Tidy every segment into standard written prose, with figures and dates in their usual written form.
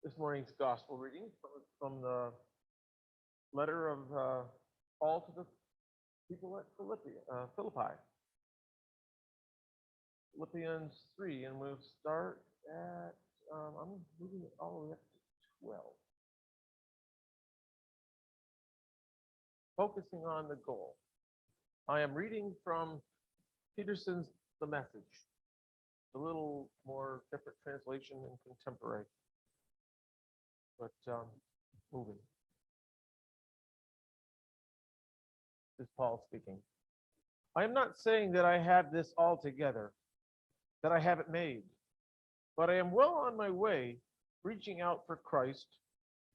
This morning's gospel reading from the letter of Paul to the people at Philippi. Philippians 3, and we'll start at, I'm moving it all the way up to 12. Focusing on the goal. I am reading from Peterson's The Message, a little more different translation and contemporary, but moving. This is Paul speaking. I am not saying that I have this all together, that I have it made, but I am well on my way reaching out for Christ,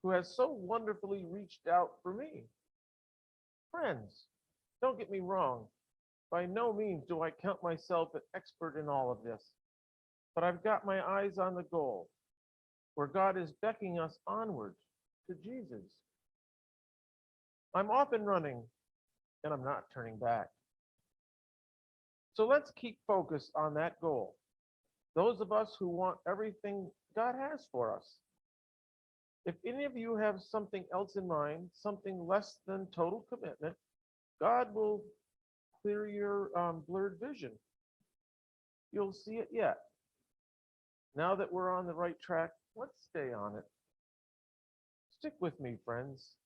who has so wonderfully reached out for me. Friends, don't get me wrong. By no means do I count myself an expert in all of this, but I've got my eyes on the goal, where God is beckoning us onward to Jesus. I'm off and running, and I'm not turning back. So let's keep focused on that goal. Those of us who want everything God has for us. If any of you have something else in mind, something less than total commitment, God will clear your blurred vision. You'll see it yet. Now that we're on the right track, let's stay on it. Stick with me, friends.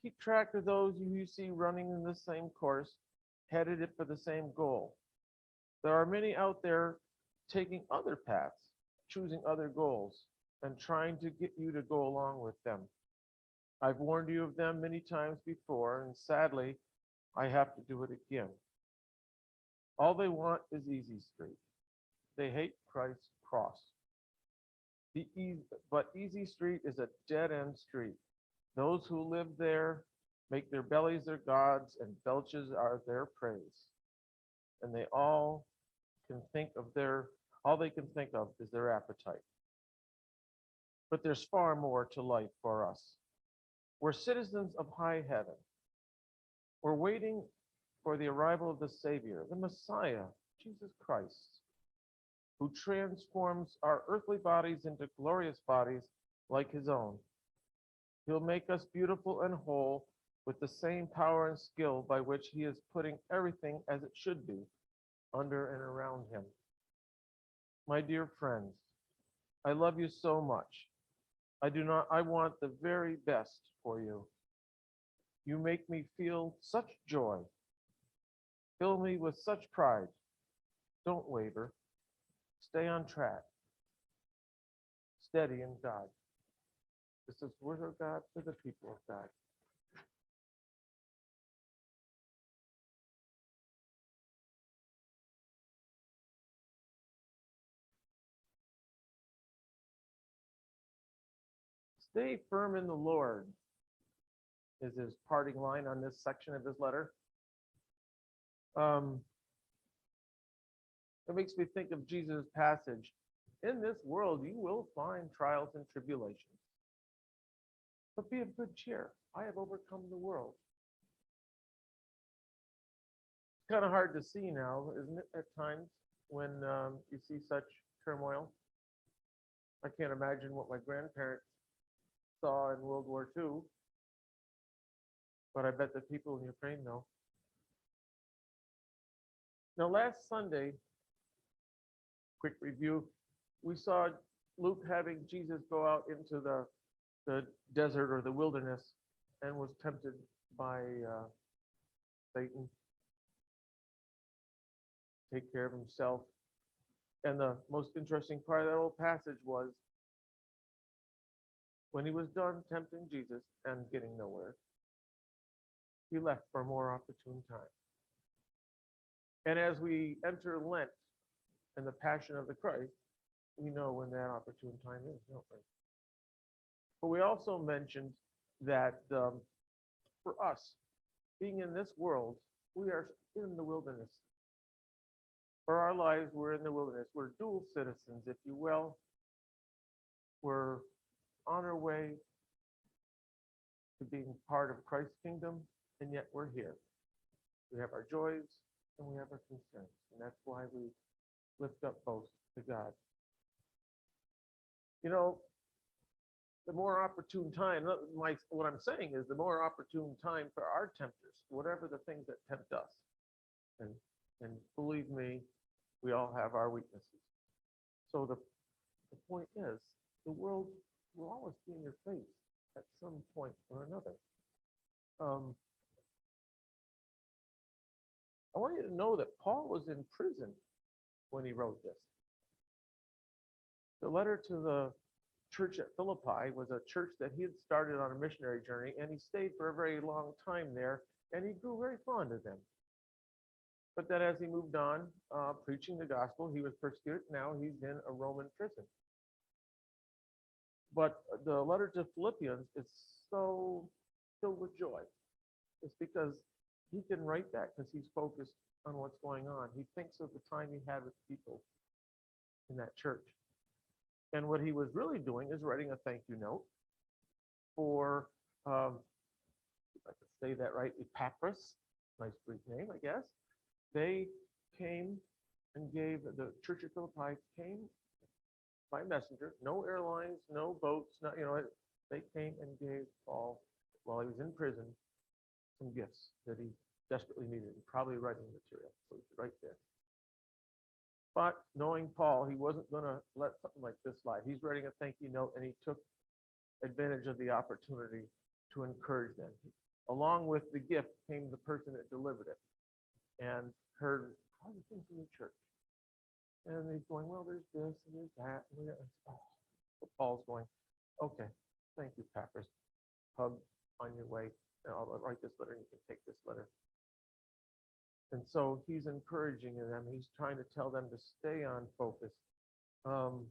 Keep track of those you see running in the same course, headed for the same goal. There are many out there taking other paths, choosing other goals, and trying to get you to go along with them. I've warned you of them many times before, and sadly, I have to do it again. All they want is easy street. They hate Christ's cross. But easy street is a dead-end street. Those who live there make their bellies their gods, and belches are their praise. And they all they can think of is their appetite. But there's far more to life for us. We're citizens of high heaven. We're waiting for the arrival of the Savior, the Messiah, Jesus Christ, who transforms our earthly bodies into glorious bodies like his own. He'll make us beautiful and whole with the same power and skill by which he is putting everything as it should be under and around him. My dear friends, I love you so much. I want the very best for you. You make me feel such joy. Fill me with such pride. Don't waver. Stay on track. Steady in God. This is the word of God for the people of God. Stay firm in the Lord is his parting line on this section of his letter. It makes me think of Jesus' passage. In this world, you will find trials and tribulations. But be of good cheer. I have overcome the world. It's kind of hard to see now, isn't it, at times, when you see such turmoil? I can't imagine what my grandparents saw in World War II, but I bet the people in Ukraine know. Now, last Sunday, quick review, we saw Luke having Jesus go out into the desert or the wilderness and was tempted by Satan. Take care of himself. And the most interesting part of that whole passage was when he was done tempting Jesus and getting nowhere, he left for a more opportune time. And as we enter Lent and the Passion of the Christ, we know when that opportune time is, don't we? But we also mentioned that for us, being in this world, we are in the wilderness. For our lives, we're in the wilderness. We're dual citizens, if you will. We're on our way to being part of Christ's kingdom, and yet we're here. We have our joys and we have our concerns, and that's why we lift up both to God. You know, the more opportune time, what I'm saying is the more opportune time for our tempters, whatever the things that tempt us. And, and believe me, we all have our weaknesses. So the point is, the world will always be in your face at some point or another. I want you to know that Paul was in prison when he wrote this. The letter to the church at Philippi was a church that he had started on a missionary journey, and he stayed for a very long time there, and he grew very fond of them. But then as he moved on, preaching the gospel, he was persecuted. Now he's in a Roman prison. But the letter to Philippians is so filled with joy. It's because he can write that because he's focused on what's going on. He thinks of the time he had with people in that church. And what he was really doing is writing a thank you note for, if I could say that right, Epaphras, nice Greek name, I guess. They came and gave, the church of Philippi came by messenger, no airlines, no boats, they came and gave Paul, while he was in prison, some gifts that he desperately needed, and probably writing material, so he could write there. But knowing Paul, he wasn't going to let something like this slide. He's writing a thank you note, and he took advantage of the opportunity to encourage them. Along with the gift came the person that delivered it and heard all the things from the church. And he's going, well, there's this and there's that. And so Paul's going, okay, thank you, Epaphras. Hug on your way. And I'll write this letter and you can take this letter. And so he's encouraging them. He's trying to tell them to stay on focus. In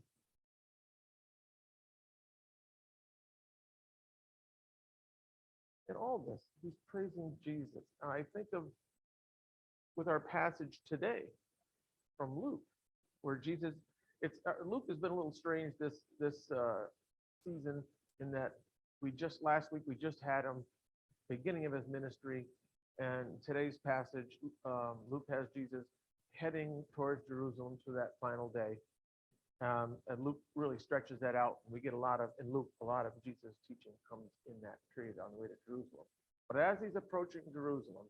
all this, he's praising Jesus. And I think of, with our passage today from Luke, where Jesus, Luke has been a little strange this season in that last week we just had him beginning of his ministry, and today's passage, Luke has Jesus heading towards Jerusalem for that final day. And Luke really stretches that out. We get in Luke, a lot of Jesus' teaching comes in that period on the way to Jerusalem. But as he's approaching Jerusalem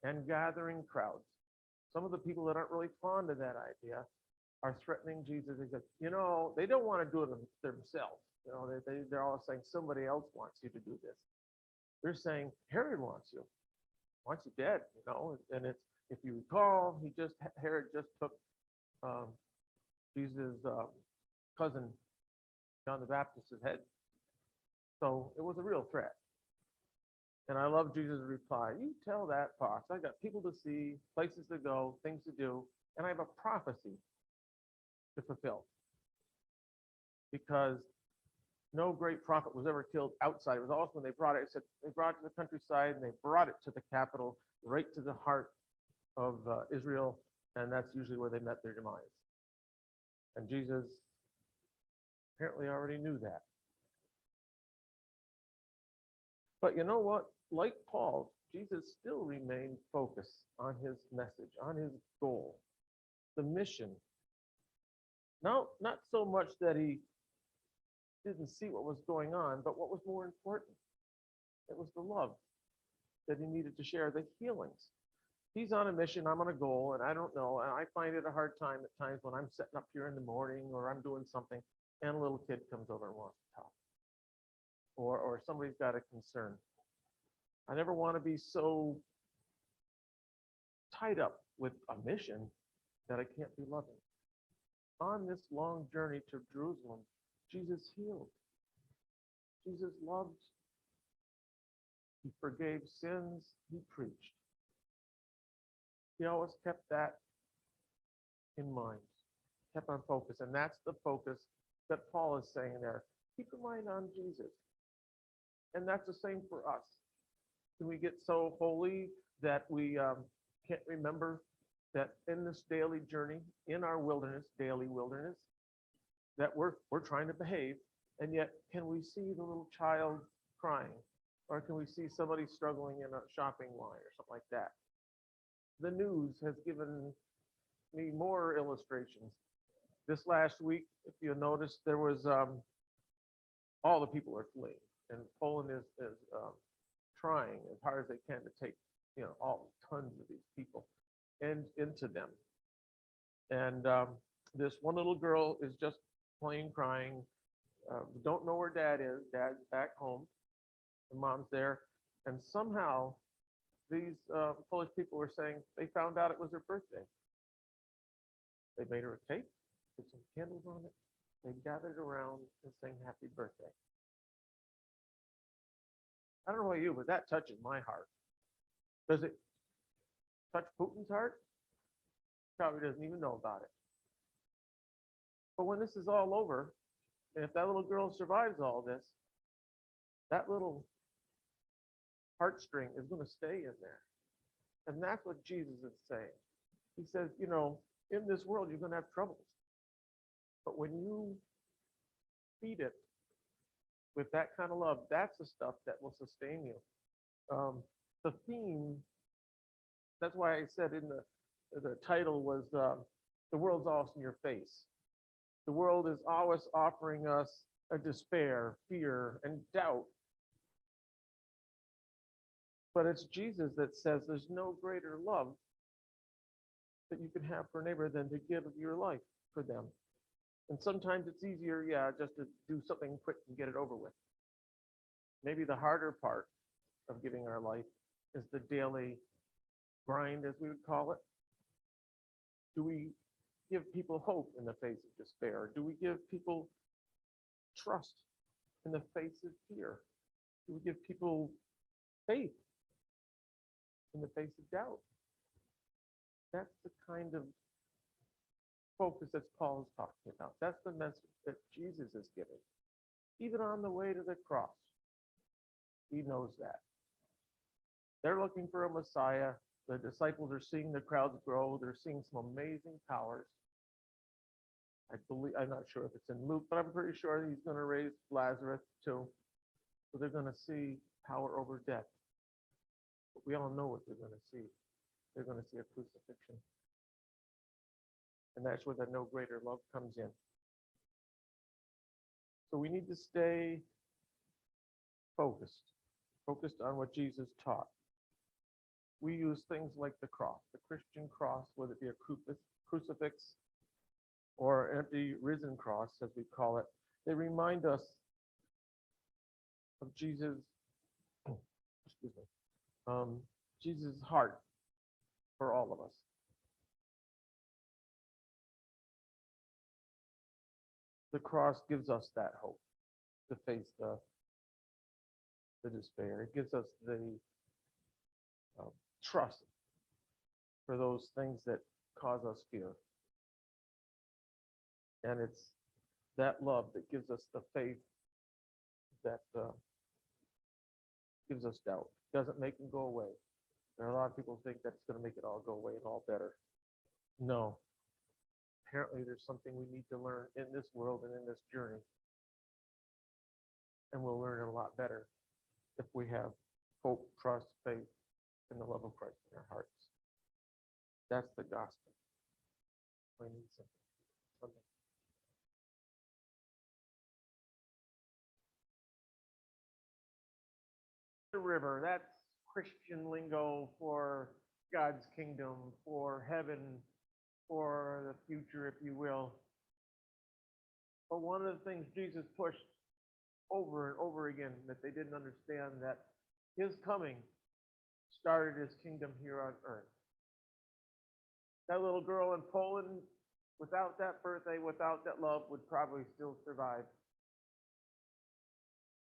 and gathering crowds, some of the people that aren't really fond of that idea are threatening Jesus. They said, they don't want to do it themselves. They're all saying somebody else wants you to do this. They're saying Herod wants you dead, and it's, if you recall, Herod just took Jesus' cousin, John the Baptist's head. So it was a real threat. And I love Jesus' reply. You tell that fox, I got people to see, places to go, things to do, and I have a prophecy to fulfill. Because no great prophet was ever killed outside. It was also when they brought it, they brought it to the countryside and they brought it to the capital, right to the heart of Israel, and that's usually where they met their demise. And Jesus apparently already knew that. But you know what? Like Paul, Jesus still remained focused on his message, on his goal, the mission. Now, not so much that he didn't see what was going on, but what was more important? It was the love that he needed to share, the healings. He's on a mission, I'm on a goal, and I don't know, and I find it a hard time at times when I'm sitting up here in the morning or I'm doing something and a little kid comes over and wants to talk. Or somebody's got a concern. I never want to be so tied up with a mission that I can't be loving. On this long journey to Jerusalem, Jesus healed. Jesus loved. He forgave sins. He preached. He always kept that in mind, kept on focus. And that's the focus that Paul is saying there. Keep your mind on Jesus. And that's the same for us. Can we get so holy that we can't remember that in this daily journey, in our wilderness, daily wilderness, that we're trying to behave, and yet can we see the little child crying? Or can we see somebody struggling in a shopping line or something like that? The news has given me more illustrations. This last week, if you noticed, there was all the people are fleeing, and Poland is trying as hard as they can to take, all tons of these people and into them. And this one little girl is just plain crying. Don't know where dad is. Dad's back home. The mom's there, and somehow these Polish people were saying they found out it was her birthday. They made her a cake, put some candles on it. They gathered around and sang happy birthday. I don't know about you, but that touches my heart. Does it touch Putin's heart? Probably doesn't even know about it. But when this is all over, and if that little girl survives all this, that little heartstring is going to stay in there. And that's what Jesus is saying. He says, in this world, you're going to have troubles. But when you feed it with that kind of love, that's the stuff that will sustain you. The theme, that's why I said in the title was the world's always in your face. The world is always offering us a despair, fear, and doubt. But it's Jesus that says there's no greater love that you can have for a neighbor than to give of your life for them. And sometimes it's easier, just to do something quick and get it over with. Maybe the harder part of giving our life is the daily grind, as we would call it. Do we give people hope in the face of despair? Do we give people trust in the face of fear? Do we give people faith in the face of doubt? That's the kind of focus that Paul is talking about. That's the message that Jesus is giving. Even on the way to the cross, he knows that. They're looking for a Messiah. The disciples are seeing the crowds grow. They're seeing some amazing powers. I'm not sure if it's in Luke, but I'm pretty sure he's going to raise Lazarus too. So they're going to see power over death. But we all know what they're going to see. They're going to see a crucifixion. And that's where the no greater love comes in. So we need to stay focused on what Jesus taught. We use things like the cross, the Christian cross, whether it be a crucifix or an empty risen cross, as we call it. They remind us of Jesus' heart for all of us. The cross gives us that hope to face the despair. It gives us the trust for those things that cause us fear. And it's that love that gives us the faith that gives us doubt. Doesn't make them go away. There are a lot of people who think that's going to make it all go away and all better. No. Apparently there's something we need to learn in this world and in this journey. And we'll learn it a lot better if we have hope, trust, faith, and the love of Christ in our hearts. That's the gospel. Plain and simple. The river, that's Christian lingo for God's kingdom, for heaven, for the future, if you will. But one of the things Jesus pushed over and over again that they didn't understand, that his coming started his kingdom here on earth. That little girl in Poland, without that birthday, without that love, would probably still survive,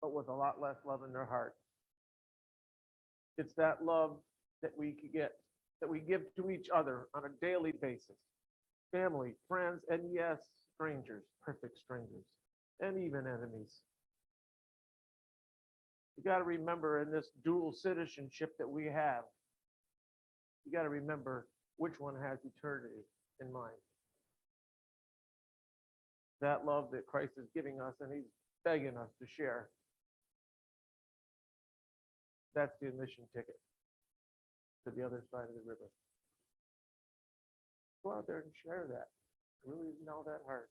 but with a lot less love in their heart. It's that love that we give to each other on a daily basis. Family, friends, and yes, strangers, perfect strangers, and even enemies. You got to remember, in this dual citizenship that we have, you got to remember which one has eternity in mind. That love that Christ is giving us and he's begging us to share. That's the admission ticket to the other side of the river. Go out there and share that. It really isn't all that hard.